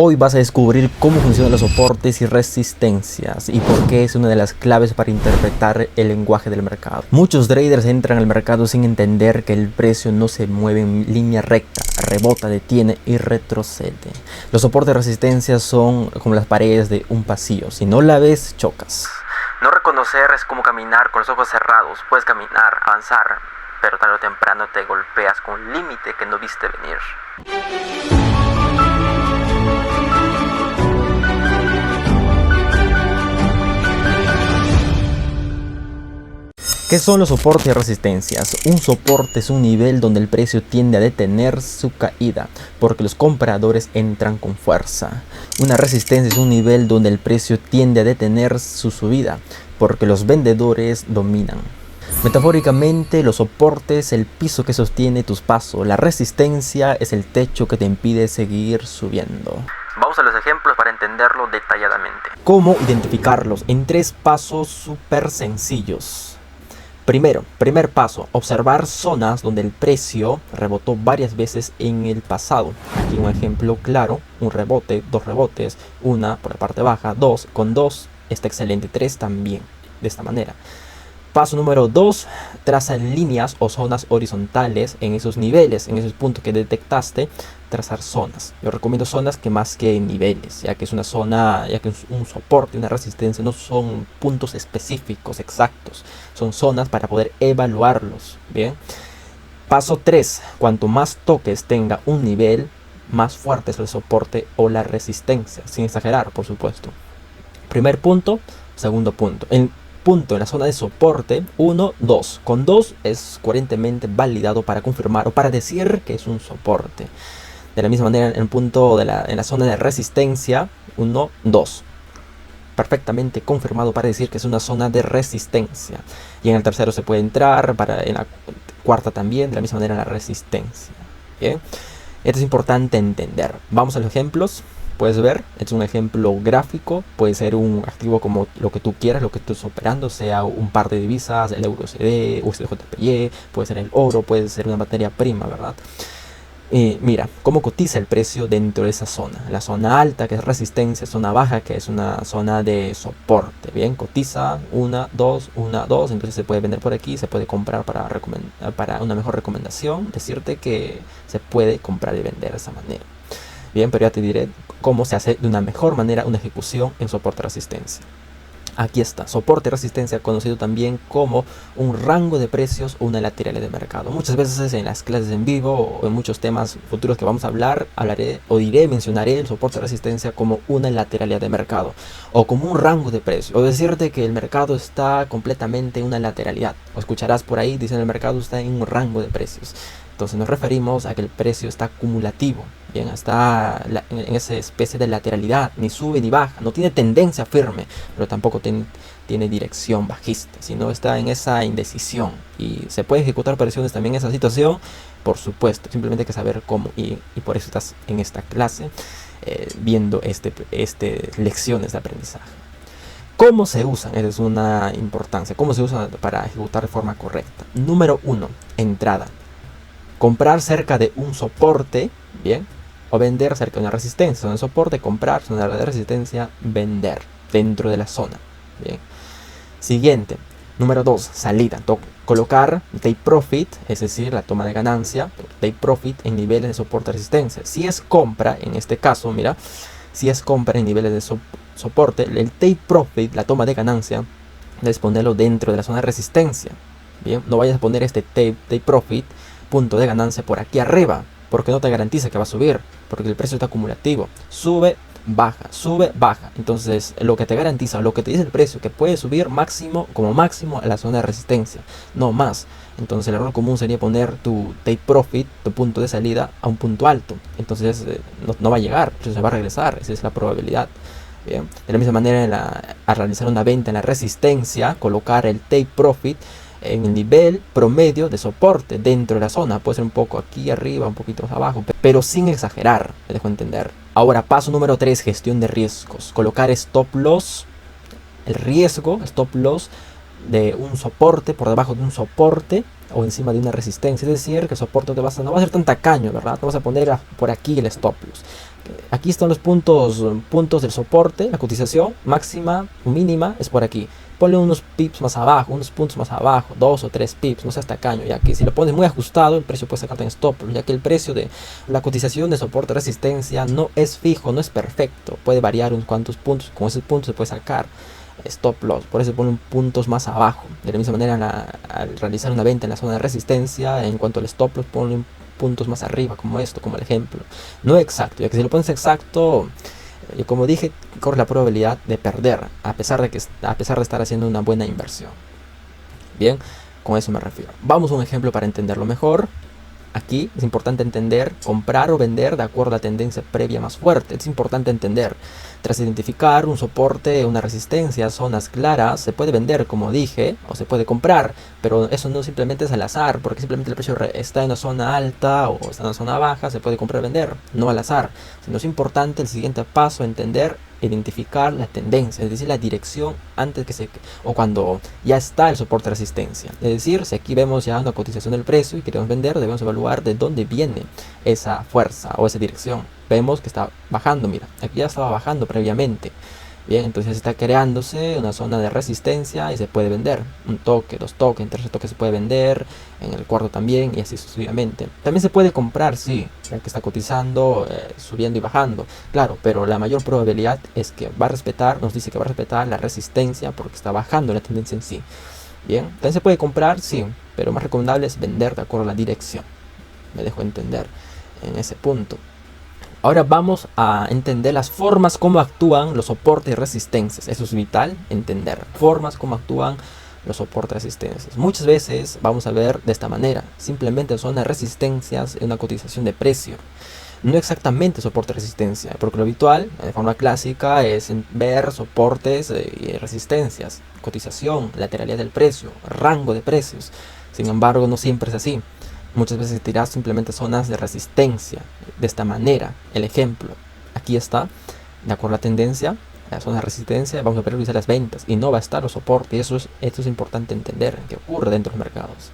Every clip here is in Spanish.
Hoy vas a descubrir cómo funcionan los soportes y resistencias y por qué es una de las claves para interpretar el lenguaje del mercado. Muchos traders entran al mercado sin entender que el precio no se mueve en línea recta, rebota, detiene y retrocede. Los soportes y resistencias son como las paredes de un pasillo. Si no la ves, chocas. No reconocer es como caminar con los ojos cerrados. Puedes caminar, avanzar, pero tarde o temprano te golpeas con un límite que no viste venir. ¿Qué son los soportes y resistencias? Un soporte es un nivel donde el precio tiende a detener su caída porque los compradores entran con fuerza. Una resistencia es un nivel donde el precio tiende a detener su subida porque los vendedores dominan. Metafóricamente, los soportes es el piso que sostiene tus pasos. La resistencia es el techo que te impide seguir subiendo. Vamos a los ejemplos para entenderlo detalladamente. ¿Cómo identificarlos? En 3 pasos súper sencillos. Primer paso, observar zonas donde el precio rebotó varias veces en el pasado. Aquí un ejemplo claro, un rebote, 2 rebotes, una por la parte baja, 2, con 2 está excelente, 3 también, de esta manera. Paso número 2, traza líneas o zonas horizontales en esos niveles, en esos puntos que detectaste, trazar zonas. Yo recomiendo zonas que más que niveles, ya que es una zona, ya que es un soporte, una resistencia, no son puntos específicos, exactos, son zonas para poder evaluarlos. Bien. Paso 3, cuanto más toques tenga un nivel, más fuerte es el soporte o la resistencia, sin exagerar, por supuesto. Primer punto, segundo punto. En la zona de soporte 1, 2. Con 2 es coherentemente validado para confirmar o para decir que es un soporte. De la misma manera en el punto en la zona de resistencia 1, 2. Perfectamente confirmado para decir que es una zona de resistencia. Y en el tercero se puede entrar, en la cuarta también, de la misma manera en la resistencia. Bien. Esto es importante entender. Vamos a los ejemplos. Puedes ver, es un ejemplo gráfico, puede ser un activo como lo que tú quieras, lo que estés operando, sea un par de divisas, el euro USD, USD-JPY, puede ser el oro, puede ser una materia prima, ¿verdad? Mira, cómo cotiza el precio dentro de esa zona. La zona alta, que es resistencia, zona baja, que es una zona de soporte. Bien, cotiza 1, 2, 1, 2, entonces se puede vender por aquí, se puede comprar para una mejor recomendación, decirte que se puede comprar y vender de esa manera. Bien, pero ya te diré cómo se hace de una mejor manera una ejecución en soporte resistencia. Aquí está, soporte resistencia, conocido también como un rango de precios o una lateralidad de mercado. Muchas veces en las clases en vivo o en muchos temas futuros que vamos a mencionaré el soporte resistencia como una lateralidad de mercado o como un rango de precios, o decirte que el mercado está completamente en una lateralidad, o escucharás por ahí dicen el mercado está en un rango de precios. Entonces nos referimos a que el precio está acumulativo, bien, está en esa especie de lateralidad, ni sube ni baja, no tiene tendencia firme, pero tampoco tiene dirección bajista, sino está en esa indecisión. Y se puede ejecutar operaciones también en esa situación, por supuesto, simplemente hay que saber cómo, y por eso estás en esta clase viendo lecciones de aprendizaje. ¿Cómo se usan? Esa es una importancia. ¿Cómo se usan para ejecutar de forma correcta? Número 1, entrada. Comprar cerca de un soporte, bien, o vender cerca de una resistencia. Zona de soporte, comprar, zona de resistencia, vender dentro de la zona. Bien. Siguiente, número 2, salida. Colocar take profit, es decir, la toma de ganancia, take profit en niveles de soporte resistencia. Si es compra, en este caso, mira, si es compra en niveles de soporte, el take profit, la toma de ganancia, debes ponerlo dentro de la zona de resistencia. Bien, no vayas a poner este take profit, punto de ganancia por aquí arriba, porque no te garantiza que va a subir, porque el precio está acumulativo, sube, baja, entonces lo que te garantiza, lo que te dice el precio, que puede subir como máximo a la zona de resistencia, no más. Entonces el error común sería poner tu take profit, tu punto de salida, a un punto alto, entonces no va a llegar, entonces se va a regresar, esa es la probabilidad. Bien. De la misma manera, al realizar una venta en la resistencia, colocar el take profit en el nivel promedio de soporte dentro de la zona. Puede ser un poco aquí arriba, un poquito más abajo, pero sin exagerar, me dejo entender. Ahora, paso número 3, gestión de riesgos. Colocar stop loss, el riesgo, stop loss de un soporte, por debajo de un soporte o encima de una resistencia. Es decir, que el soporte no va a ser tan tacaño, ¿verdad? No vas a poner por aquí el stop loss. Aquí están los puntos del soporte, la cotización máxima o mínima es por aquí. Ponle unos pips más abajo, unos puntos más abajo, 2 o 3 pips, no seas tacaño, ya que si lo pones muy ajustado, el precio puede sacarte en stop loss, ya que el precio de la cotización de soporte resistencia no es fijo, no es perfecto, puede variar unos cuantos puntos, con esos puntos se puede sacar stop loss, por eso ponen puntos más abajo. De la misma manera, al realizar una venta en la zona de resistencia, en cuanto al stop loss, ponen puntos más arriba, como esto, como el ejemplo. No exacto, ya que si lo pones exacto, como dije, corre la probabilidad de perder, a pesar de estar haciendo una buena inversión. Bien, con eso me refiero. Vamos a un ejemplo para entenderlo mejor. Aquí es importante entender, comprar o vender de acuerdo a la tendencia previa más fuerte. Es importante entender, tras identificar un soporte, una resistencia, zonas claras, se puede vender, como dije, o se puede comprar, pero eso no simplemente es al azar, porque simplemente el precio está en una zona alta o está en una zona baja, se puede comprar o vender, no al azar. Sino es importante el siguiente paso, entender, identificar la tendencia, es decir, la dirección antes o cuando ya está el soporte de resistencia. Es decir, si aquí vemos ya una cotización del precio y queremos vender, debemos evaluar de dónde viene esa fuerza o esa dirección. Vemos que está bajando, mira, aquí ya estaba bajando previamente. Bien, entonces está creándose una zona de resistencia y se puede vender. Un toque, dos toques, en tercer toque se puede vender, en el cuarto también y así sucesivamente. También se puede comprar, sí, ya que está cotizando, subiendo y bajando. Claro, pero la mayor probabilidad es que va a respetar, nos dice que va a respetar la resistencia porque está bajando la tendencia en sí. Bien, también se puede comprar, sí, pero más recomendable es vender de acuerdo a la dirección. Me dejo entender en ese punto. Ahora vamos a entender las formas como actúan los soportes y resistencias. Eso es vital, entender formas como actúan los soportes y resistencias. Muchas veces vamos a ver de esta manera. Simplemente son las resistencias en una cotización de precio. No exactamente soporte y resistencia, porque lo habitual, de forma clásica, es ver soportes y resistencias, cotización, lateralidad del precio, rango de precios. Sin embargo, no siempre es así. Muchas veces tiras simplemente zonas de resistencia de esta manera. El ejemplo, aquí está, de acuerdo a la tendencia, la zona de resistencia, vamos a priorizar las ventas y no va a estar los soportes. Esto es importante entender que ocurre dentro de los mercados.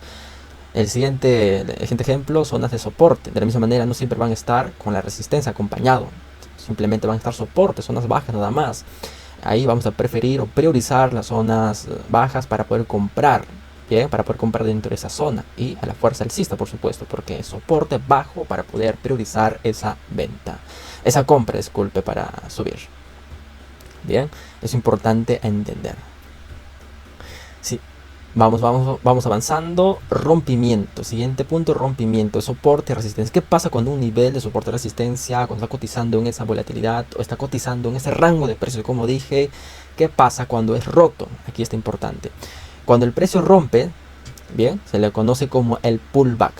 El siguiente ejemplo, zonas de soporte. De la misma manera, no siempre van a estar con la resistencia acompañado. Simplemente van a estar soportes, zonas bajas nada más. Ahí vamos a preferir o priorizar las zonas bajas para poder comprar. Bien, para poder comprar dentro de esa zona y a la fuerza alcista, por supuesto, porque es soporte bajo para poder priorizar esa venta, esa compra, disculpe, para subir. Bien, es importante entender. Sí, vamos avanzando. Rompimiento, siguiente punto, rompimiento, soporte, resistencia. ¿Qué pasa cuando un nivel de soporte, resistencia, cuando está cotizando en esa volatilidad o está cotizando en ese rango de precios, como dije? ¿Qué pasa cuando es roto? Aquí está importante. Cuando el precio rompe, bien, se le conoce como el pullback.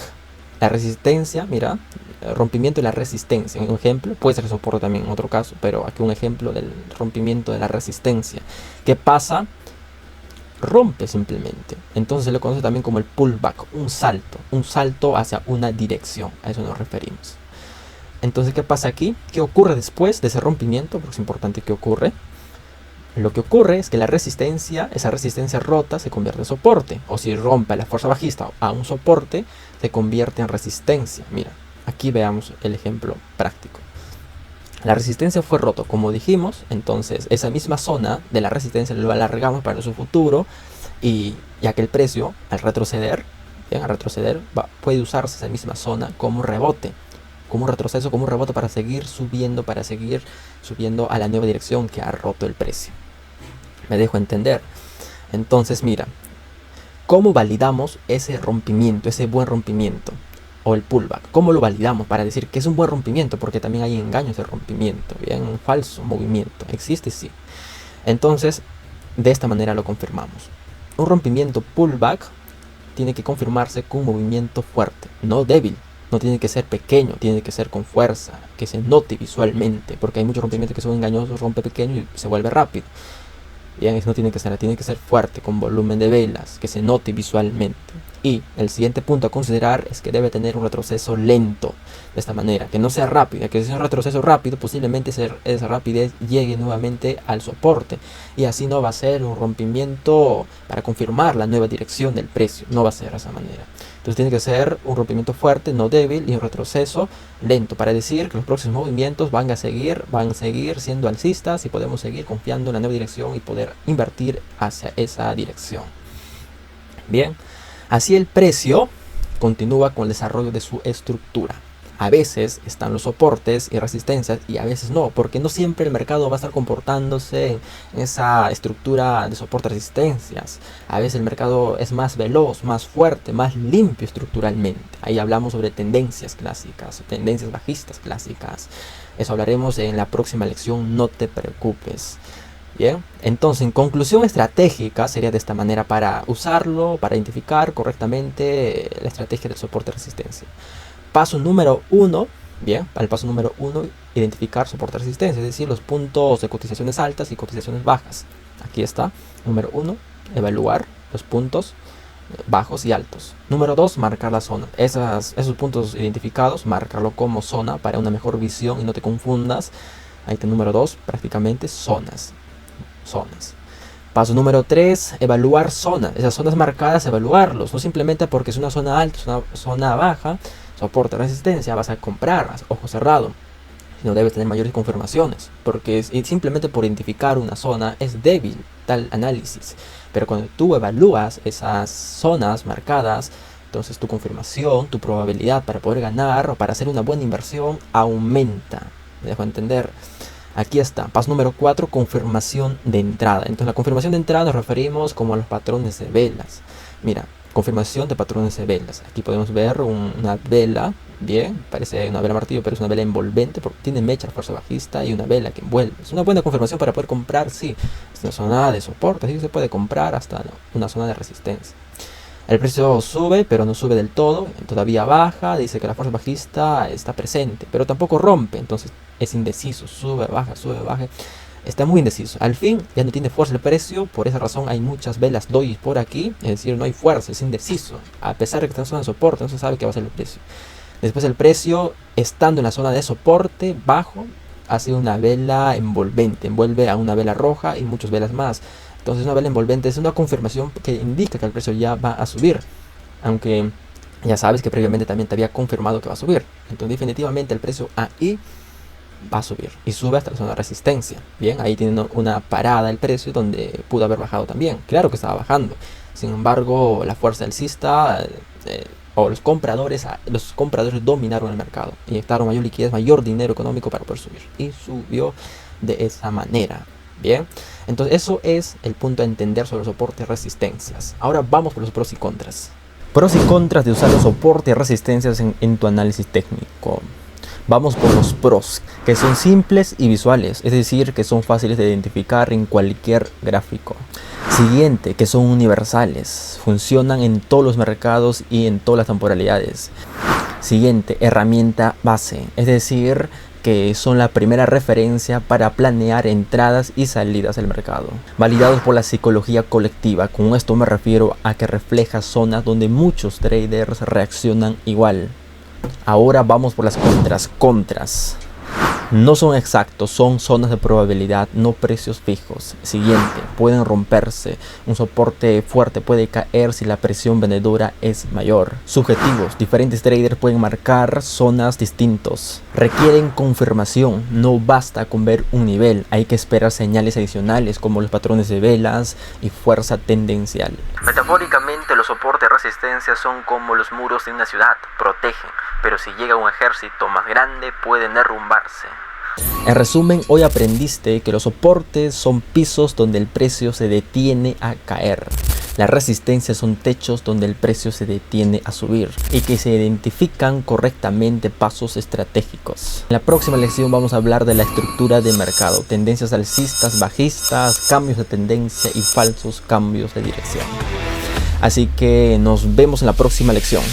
La resistencia, mira, el rompimiento de la resistencia. Un ejemplo, puede ser soporte también en otro caso, pero aquí un ejemplo del rompimiento de la resistencia. ¿Qué pasa? Rompe simplemente. Entonces se le conoce también como el pullback, un salto hacia una dirección. A eso nos referimos. Entonces, ¿qué pasa aquí? ¿Qué ocurre después de ese rompimiento? Porque es importante que ocurre. Lo que ocurre es que esa resistencia rota se convierte en soporte. O si rompe la fuerza bajista a un soporte, se convierte en resistencia. Mira, aquí veamos el ejemplo práctico. La resistencia fue roto, como dijimos. Entonces, esa misma zona de la resistencia lo alargamos para su futuro. Y ya que el precio, al retroceder, puede usarse esa misma zona como rebote. Como un retroceso, como un rebote para seguir subiendo a la nueva dirección que ha roto el precio. Me dejo entender. Entonces, mira, ¿cómo validamos ese rompimiento, ese buen rompimiento? O el pullback. ¿Cómo lo validamos para decir que es un buen rompimiento? Porque también hay engaños de rompimiento, bien, un falso movimiento. Existe, sí. Entonces, de esta manera lo confirmamos. Un rompimiento pullback tiene que confirmarse con un movimiento fuerte, no débil. No tiene que ser pequeño, tiene que ser con fuerza, que se note visualmente, porque hay muchos rompimientos que son engañosos, rompe pequeño y se vuelve rápido. Bien, eso no tiene que ser fuerte, con volumen de velas, que se note visualmente. Y el siguiente punto a considerar es que debe tener un retroceso lento, de esta manera, que no sea rápido, que si es un retroceso rápido, posiblemente esa rapidez llegue nuevamente al soporte, y así no va a ser un rompimiento para confirmar la nueva dirección del precio, no va a ser de esa manera. Entonces tiene que ser un rompimiento fuerte, no débil, y un retroceso lento, para decir que los próximos movimientos van a seguir siendo alcistas, y podemos seguir confiando en la nueva dirección y poder invertir hacia esa dirección. Bien, así el precio continúa con el desarrollo de su estructura. A veces están los soportes y resistencias, y a veces no, porque no siempre el mercado va a estar comportándose en esa estructura de soportes y resistencias. A veces el mercado es más veloz, más fuerte, más limpio estructuralmente. Ahí hablamos sobre tendencias clásicas, tendencias bajistas clásicas. Eso hablaremos en la próxima lección, no te preocupes. Bien, entonces en conclusión estratégica sería de esta manera para usarlo, para identificar correctamente la estrategia del soporte y resistencia. Paso número 1, bien, para el paso número 1, identificar soporte y resistencia, es decir, los puntos de cotizaciones altas y cotizaciones bajas. Aquí está, número 1, evaluar los puntos bajos y altos. Número 2, marcar la zona. Esos puntos identificados, marcarlo como zona para una mejor visión y no te confundas. Ahí está, número 2, prácticamente zonas. Paso número 3, evaluar zonas. Esas zonas marcadas, evaluarlos. No simplemente porque es una zona alta, es una zona baja, soporte, resistencia, vas a comprar, ojo cerrado. Sino debes tener mayores confirmaciones. Porque simplemente por identificar una zona es débil tal análisis. Pero cuando tú evalúas esas zonas marcadas, entonces tu confirmación, tu probabilidad para poder ganar o para hacer una buena inversión aumenta. ¿Me dejo entender? Aquí está, paso número 4, confirmación de entrada. Entonces la confirmación de entrada nos referimos como a los patrones de velas. Mira, confirmación de patrones de velas. Aquí podemos ver una vela, bien, parece una vela martillo, pero es una vela envolvente porque tiene mecha, fuerza bajista y una vela que envuelve. Es una buena confirmación para poder comprar, sí. Es una zona de soporte, así se puede comprar hasta una zona de resistencia. El precio sube, pero no sube del todo, todavía baja, dice que la fuerza bajista está presente, pero tampoco rompe, entonces es indeciso, sube, baja, está muy indeciso. Al fin ya no tiene fuerza el precio, por esa razón hay muchas velas doji por aquí, es decir, no hay fuerza, es indeciso, a pesar de que está en zona de soporte, no se sabe qué va a ser el precio. Después el precio, estando en la zona de soporte bajo, hace una vela envolvente, envuelve a una vela roja y muchas velas más. Entonces una vela envolvente es una confirmación que indica que el precio ya va a subir, aunque ya sabes que previamente también te había confirmado que va a subir. Entonces definitivamente el precio ahí va a subir y sube hasta la zona de resistencia. Bien, ahí tiene una parada el precio donde pudo haber bajado también. Claro que estaba bajando, sin embargo la fuerza alcista o los compradores dominaron el mercado, inyectaron mayor liquidez, mayor dinero económico para poder subir, y subió de esa manera. Bien, entonces eso es el punto a entender sobre soporte y resistencias. Ahora vamos por los pros y contras. Pros y contras de usar los soportes y resistencias en tu análisis técnico. Vamos por los pros, que son simples y visuales, es decir, que son fáciles de identificar en cualquier gráfico. Siguiente, que son universales, funcionan en todos los mercados y en todas las temporalidades. Siguiente, herramienta base, es decir, que son la primera referencia para planear entradas y salidas del mercado, validados por la psicología colectiva. Con esto me refiero a que refleja zonas donde muchos traders reaccionan igual. Ahora vamos por las contras. No son exactos, son zonas de probabilidad, no precios fijos. Siguiente, pueden romperse. Un soporte fuerte puede caer si la presión vendedora es mayor. Subjetivos, diferentes traders pueden marcar zonas distintos. Requieren confirmación, no basta con ver un nivel, hay que esperar señales adicionales como los patrones de velas y fuerza tendencial. Metafóricamente, los soportes de resistencia son como los muros de una ciudad, protegen, pero si llega un ejército más grande pueden derrumbarse. En resumen, hoy aprendiste que los soportes son pisos donde el precio se detiene a caer. Las resistencias son techos donde el precio se detiene a subir, y que se identifican correctamente pasos estratégicos. En la próxima lección vamos a hablar de la estructura de mercado, tendencias alcistas, bajistas, cambios de tendencia y falsos cambios de dirección. Así que nos vemos en la próxima lección.